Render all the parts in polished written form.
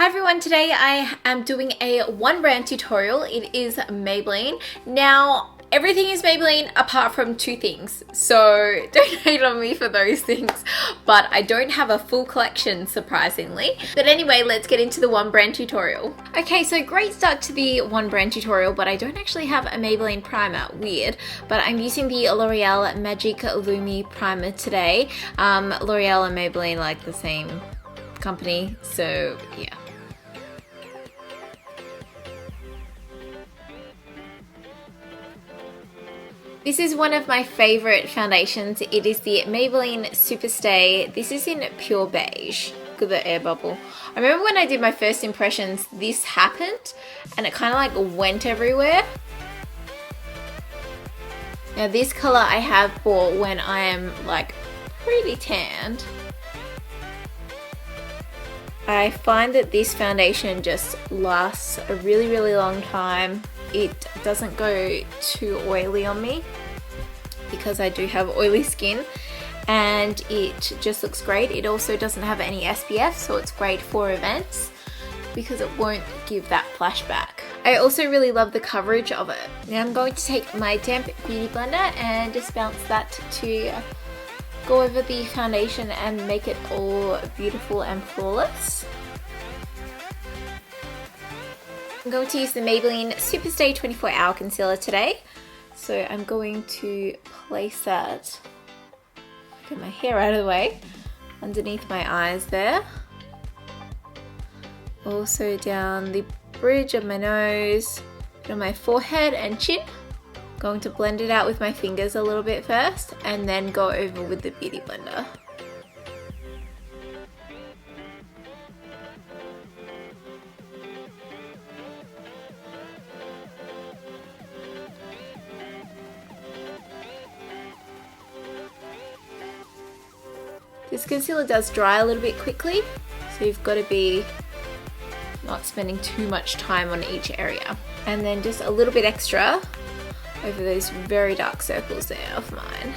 Hi everyone, today I am doing a one brand tutorial. It is Maybelline. Now, everything is Maybelline apart from two things, so don't hate on me for those things, but I don't have a full collection, surprisingly. But anyway, let's get into the one brand tutorial. Okay, so great start to the one brand tutorial, but I don't actually have a Maybelline primer. Weird, but I'm using the L'Oreal Magique Lumi primer today. L'Oreal and Maybelline like the same company, so yeah. This is one of my favorite foundations. It is the Maybelline Superstay. This is in pure beige. Look at the air bubble. I remember when I did my first impressions, this happened and it kind of like went everywhere. Now this color I have for when I am like pretty tanned. I find that this foundation just lasts a really long time. It doesn't go too oily on me because I do have oily skin, and it just looks great. It also doesn't have any SPF, so it's great for events because it won't give that flashback. I also really love the coverage of it. Now I'm going to take my damp beauty blender and just bounce that to go over the foundation and make it all beautiful and flawless. I'm going to use the Maybelline Superstay 24-Hour Concealer today. So I'm going to place that, get my hair out of the way, underneath my eyes there. Also down the bridge of my nose, on my forehead and chin. Going to blend it out with my fingers a little bit first and then go over with the beauty blender. This concealer does dry a little bit quickly, so you've got to be not spending too much time on each area. And then just a little bit extra over those very dark circles there of mine.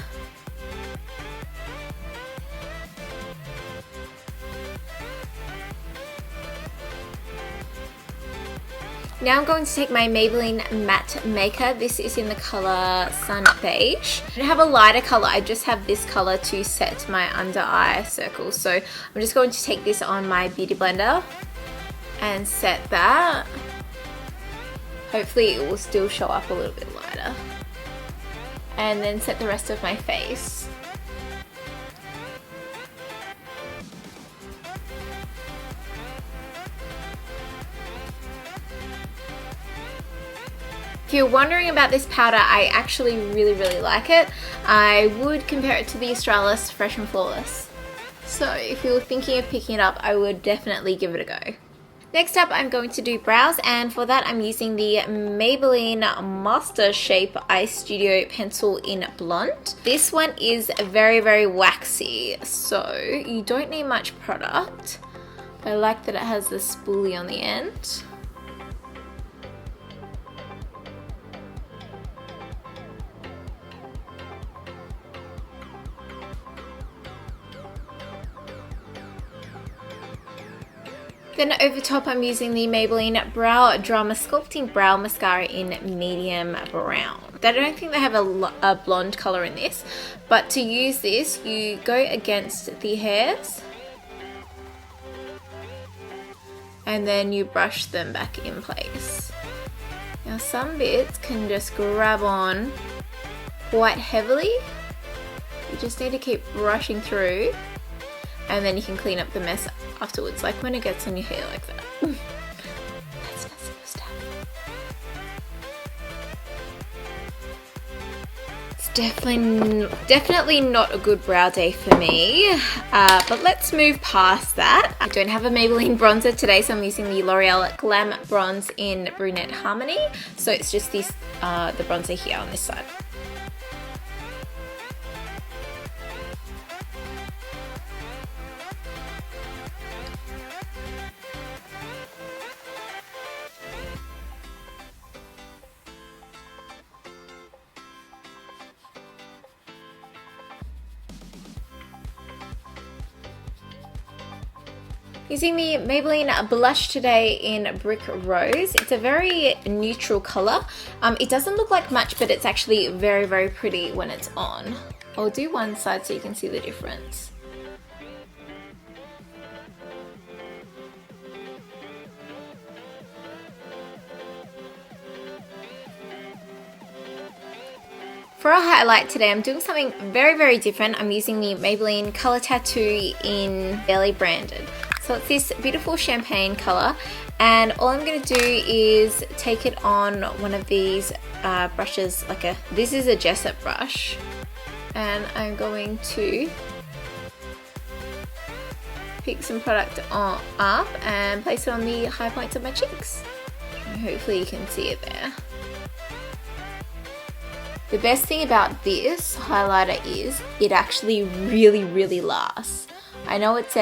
Now I'm going to take my Maybelline Matte Makeup. This is in the color Sun Beige. I don't have a lighter color, I just have this color to set my under eye circles. So I'm just going to take this on my beauty blender and set that. Hopefully it will still show up a little bit lighter. And then set the rest of my face. If you're wondering about this powder, I actually really like it. I would compare it to the Australis Fresh and Flawless. So if you're thinking of picking it up, I would definitely give it a go. Next up, I'm going to do brows, and for that I'm using the Maybelline Master Shape Eye Studio Pencil in Blonde. This one is very waxy, so you don't need much product. I like that it has the spoolie on the end. Then over top I'm using the Maybelline Brow Drama Sculpting Brow Mascara in medium brown. I don't think they have a blonde colour in this, but to use this you go against the hairs and then you brush them back in place. Now some bits can just grab on quite heavily. You just need to keep brushing through, and then you can clean up the mess afterwards, like when it gets on your hair like that. That's not supposed to happen. It's definitely not a good brow day for me, but let's move past that. I don't have a Maybelline bronzer today, so I'm using the L'Oreal Glam Bronze in Brunette Harmony. So it's just this, the bronzer here on this side. Using the Maybelline blush today in Brick Rose. It's a very neutral color. It doesn't look like much, but it's actually very, very pretty when it's on. I'll do one side so you can see the difference. For a highlight today, I'm doing something very, very different. I'm using the Maybelline Color Tattoo in Barely Branded. So it's this beautiful champagne color, and all I'm going to do is take it on one of these brushes, this is a Jessup brush, and I'm going to pick some product up and place it on the high points of my cheeks. Hopefully you can see it there. The best thing about this highlighter is it actually really, really lasts. I know it's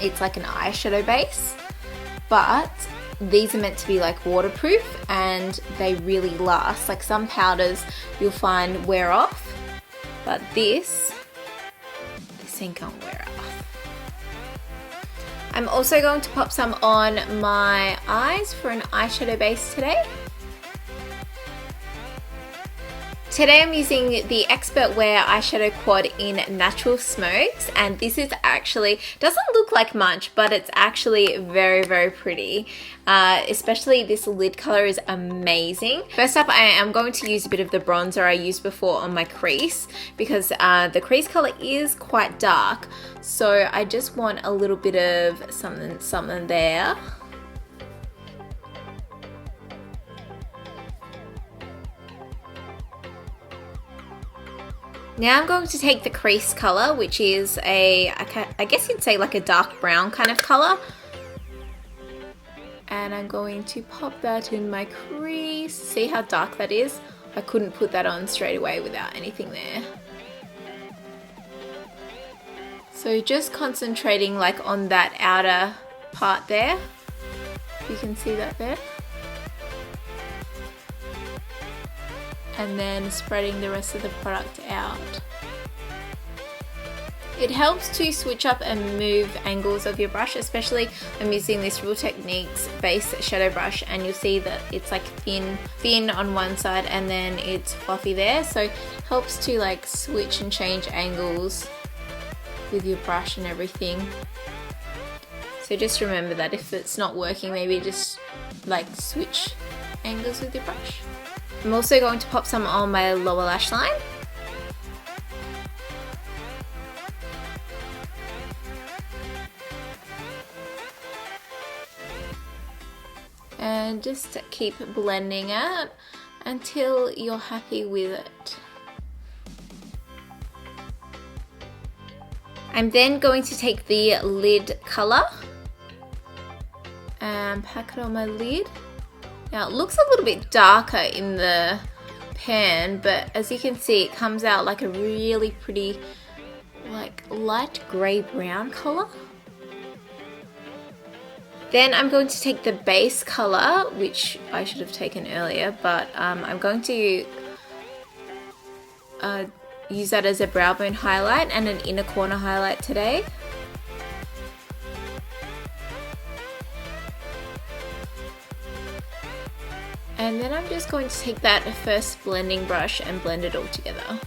it's like an eyeshadow base, but these are meant to be like waterproof and they really last. Like some powders you'll find wear off, but this thing can't wear off. I'm also going to pop some on my eyes for an eyeshadow base today. Today I'm using the Expert Wear Eyeshadow Quad in Natural Smokes, and this is actually, doesn't look like much, but it's actually very, very pretty. Especially this lid color is amazing. First up, I am going to use a bit of the bronzer I used before on my crease, because the crease color is quite dark, so I just want a little bit of something there. Now I'm going to take the crease color, which is I guess you'd say like a dark brown kind of color. And I'm going to pop that in my crease. See how dark that is? I couldn't put that on straight away without anything there. So just concentrating like on that outer part there. You can see that there. And then spreading the rest of the product out. It helps to switch up and move angles of your brush, especially I'm using this Real Techniques base shadow brush, and you'll see that it's like thin on one side and then it's fluffy there, so it helps to like switch and change angles with your brush and everything. So just remember that if it's not working, maybe just like switch angles with your brush. I'm also going to pop some on my lower lash line. And just keep blending it until you're happy with it. I'm then going to take the lid color and pack it on my lid. Now it looks a little bit darker in the pan, but as you can see, it comes out like a really pretty, like light grey brown color. Then I'm going to take the base color, which I should have taken earlier, but I'm going to use that as a brow bone highlight and an inner corner highlight today. And then I'm just going to take that first blending brush and blend it all together.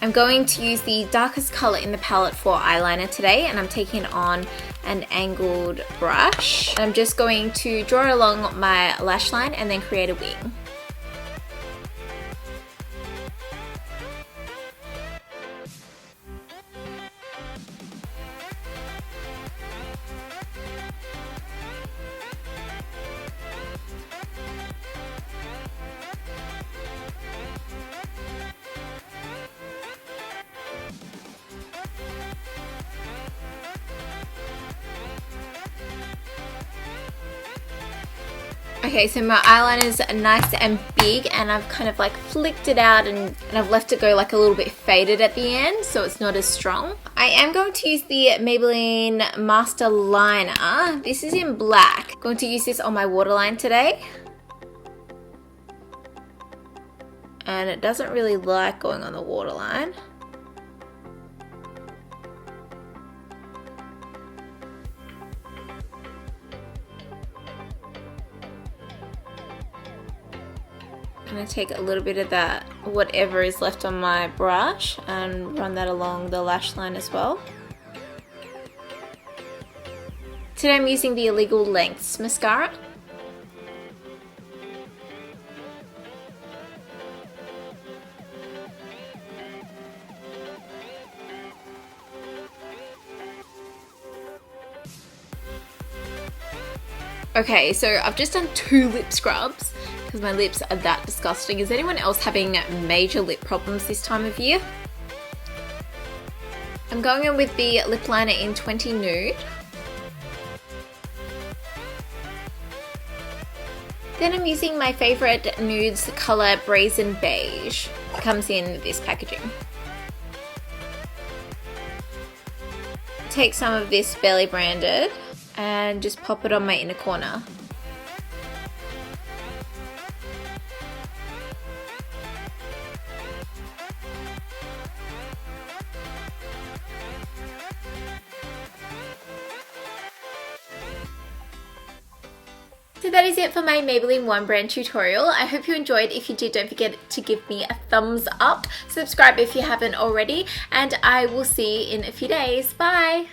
I'm going to use the darkest color in the palette for eyeliner today, and I'm taking it on an angled brush. I'm just going to draw along my lash line and then create a wing. Okay, so my eyeliner's nice and big, and I've kind of like flicked it out and I've left it go like a little bit faded at the end, so it's not as strong. I am going to use the Maybelline Master Liner. This is in black. I'm going to use this on my waterline today. And it doesn't really like going on the waterline. I'm going to take a little bit of that, whatever is left on my brush, and run that along the lash line as well. Today I'm using the Illegal Lengths mascara. Okay, so I've just done 2 lip scrubs because my lips are that disgusting. Is anyone else having major lip problems this time of year? I'm going in with the lip liner in 20 Nude. Then I'm using my favourite nudes colour Brazen Beige. It comes in this packaging. Take some of this Belly Branded and just pop it on my inner corner. So that is it for my Maybelline One Brand tutorial. I hope you enjoyed. If you did, don't forget to give me a thumbs up. Subscribe if you haven't already, and I will see you in a few days. Bye!